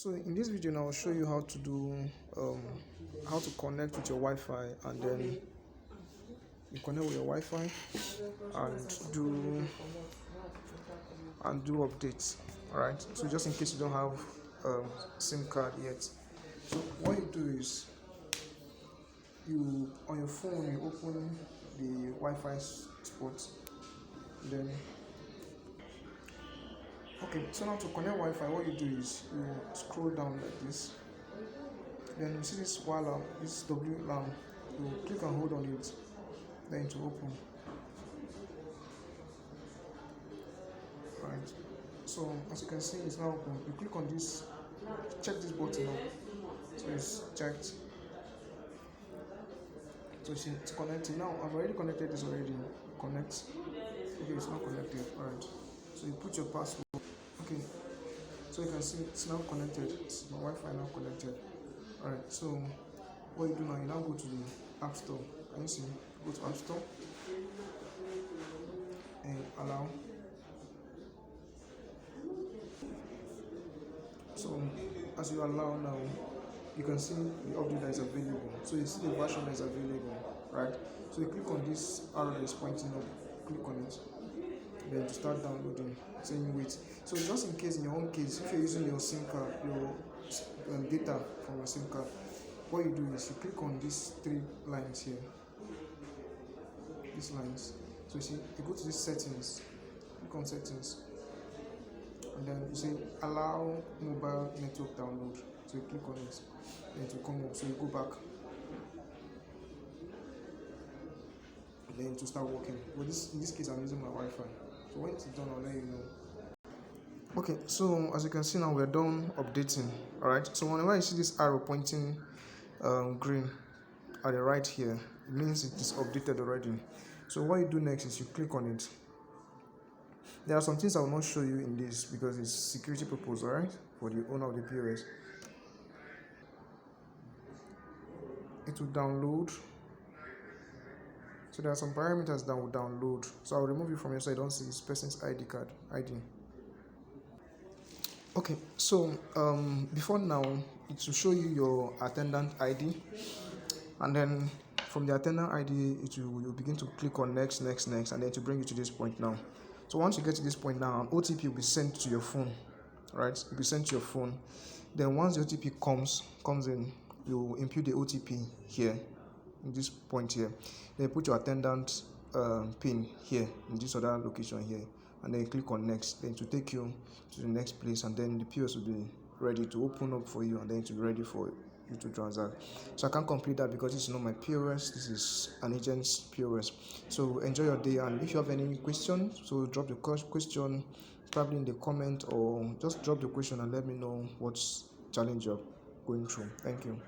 So in this video now I'll show you how to do how to connect with your Wi-Fi, and then you connect with your Wi-Fi and do updates. Alright, so just in case you don't have SIM card yet, so what you do is you on your phone you open the Wi-Fi spot, then okay, so now to connect Wi-Fi, what you do is you scroll down like this, then you see this WLAN, this WLAN, you click and hold on it, then to open. Right, so as you can see it's now open. You click on this, check this button now, so it's checked, so it's connected. Now I've already connected this already. Connect. Okay, it's not connected. Alright, so you put your password. Okay, so you can see it's now connected. It's my Wi-Fi now connected. Alright, so what you do now, you now go to the App Store. Can you see? Go to App Store and allow. So as you allow now, you can see the update that is available. So you see the version that is available, right? So you click on this arrow that is pointing up, click on it, then to start downloading, saying wait. So just in case, in your own case, if you're using your SIM card, your data from your SIM card, what you do is you click on these three lines here, these lines. So you see, you go to these settings, click on settings, and then you say allow mobile network download. So you click on it, then it will come up. So you go back, and then to start working. But in this case, I'm using my Wi-Fi. So when it's done, I'll let you know. Okay, so as you can see now, we're done updating. All right. So whenever you see this arrow pointing green at the right here, it means it is updated already. So what you do next is you click on it. There are some things I will not show you in this because it's security purpose, alright, for the owner of the POS. It will download. So there are some parameters that will download. So I'll remove it from here so I don't see this person's ID card. Okay, so before now, it will show you your attendant ID, and then from the attendant ID, you'll begin to click on next, and then it will bring you to this point now. So once you get to this point now, an OTP will be sent to your phone, right? It will be sent to your phone. Then once the OTP comes in, you input the OTP here, in this point here. Then you put your attendant pin here, in this other location here, and then you click on next. Then it will take you to the next place, and then the POS will be ready to open up for you, and then it will be ready for you to transact. So I can't complete that because this is not my POS, this is an agent's POS. So enjoy your day, and if you have any questions, so drop the question probably in the comment, or just drop the question and let me know what challenge you're going through. Thank you.